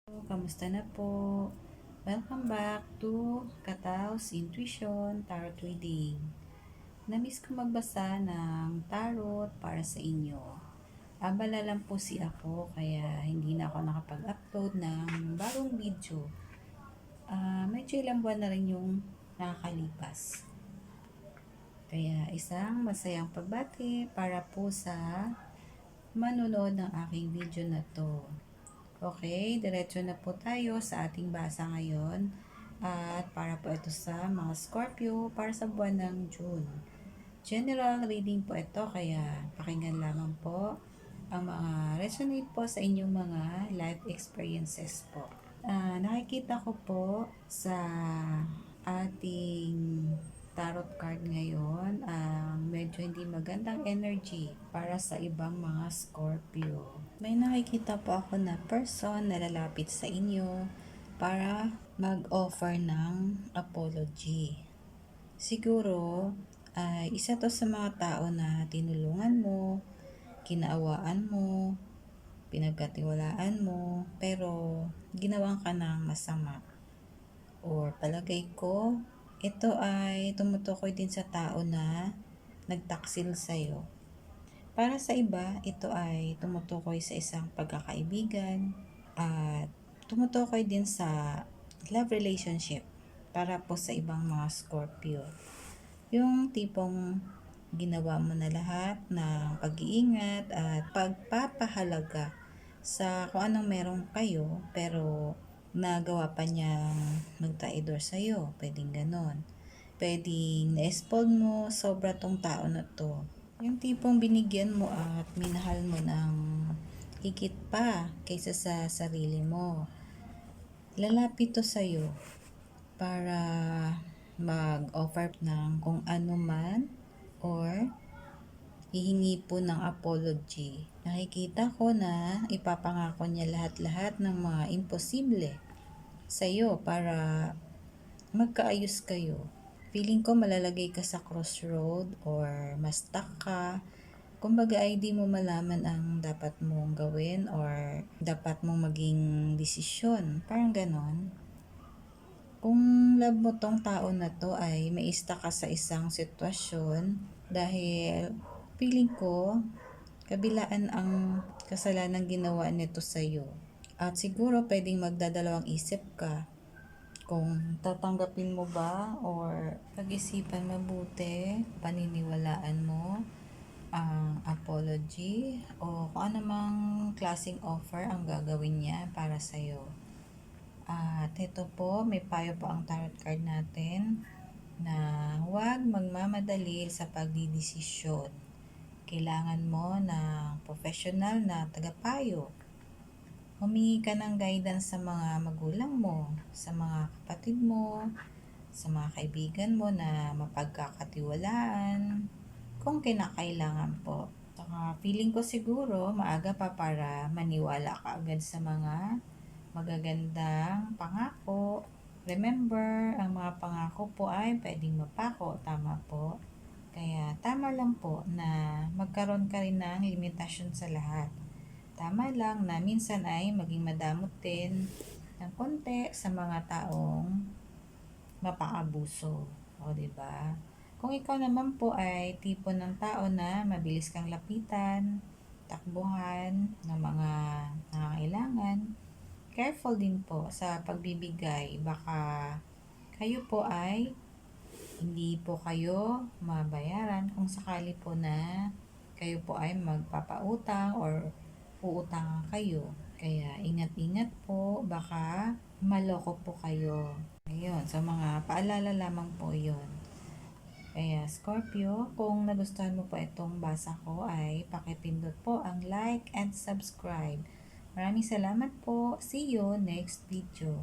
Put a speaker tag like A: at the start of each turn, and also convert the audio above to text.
A: Kamusta na po? Welcome back to Katao's Intuition Tarot Reading. Namiss ko magbasa ng tarot para sa inyo. Abala lang po ako kaya hindi na ako nakapag-upload ng bagong video. Medyo ilang buwan na rin yung nakakalipas. Kaya isang masayang pagbati para po sa manonood ng aking video na to. Okay, diretso na po tayo sa ating basa ngayon. At para po ito sa mga Scorpio para sa buwan ng June. General reading po ito, kaya pakinggan lamang po ang mga resonate po sa inyong mga life experiences po. Nakikita ko po sa ating tarot card ngayon medyo hindi magandang energy para sa ibang mga Scorpio. May nakikita po ako na person na lalapit sa inyo para mag-offer ng apology. Siguro ay isa to sa mga tao na tinulungan mo, kinaawaan mo, pinagkatiwalaan mo, pero ginawan ka ng masama. Or palagay ko, ito ay tumutukoy din sa tao na nagtaksil sa'yo. Para sa iba, ito ay tumutukoy sa isang pagkakaibigan at tumutukoy din sa love relationship para po sa ibang mga Scorpio. Yung tipong ginawa mo na lahat ng pag-iingat at pagpapahalaga sa kung anong meron kayo, pero nagawa pa niyang magtraidor sa'yo. Pwedeng ganon. Pwedeng na-spoil mo sobra tong tao na to. Yung tipong binigyan mo at minahal mo ng higit pa kaysa sa sarili mo. Lalapit to sa'yo para mag-offer ng kung ano man or hihingi po ng apology. Nakikita ko na ipapangako niya lahat-lahat ng mga imposible sa'yo para magkaayos kayo. Feeling ko malalagay ka sa crossroad or ma-stuck ka. Kumbaga ay di mo malaman ang dapat mong gawin or dapat mong maging desisyon. Parang ganon. Kung love mo tong tao na to ay mai-stuck ka sa isang sitwasyon dahil feeling ko kabilaan ang kasalanan ginawa nito sa'yo. At siguro pwedeng magdadalawang isip ka kung tatanggapin mo ba or pag-isipan mabuti, paniniwalaan mo ang apology o kung anumang klaseng offer ang gagawin niya para sa'yo. At ito po, may payo po ang tarot card natin na huwag magmamadali sa pagdidesisyon. Kailangan mo ng professional na tagapayo. Humingi ka ng guidance sa mga magulang mo, sa mga kapatid mo, sa mga kaibigan mo na mapagkakatiwalaan, kung kinakailangan po. Saka feeling ko siguro maaga pa para maniwala ka agad sa mga magagandang pangako. Remember, ang mga pangako po ay pwedeng mapako, tama po. Kaya tama lang po na magkaroon ka rin ng limitasyon sa lahat. Tama lang na minsan ay maging madamot din ng konti sa mga taong mapaabuso. O, diba? Kung ikaw naman po ay tipo ng tao na mabilis kang lapitan, takbuhan ng mga nangangailangan, careful din po sa pagbibigay. Baka kayo po ay hindi po kayo mabayaran kung sakali po na kayo po ay magpapautang or uutangan kayo. Kaya ingat-ingat po, baka maloko po kayo. Ayun, sa mga paalala lamang po yun. Kaya Scorpio, kung nagustuhan mo po itong basa ko ay pakipindot po ang like and subscribe. Maraming salamat po. See you next video.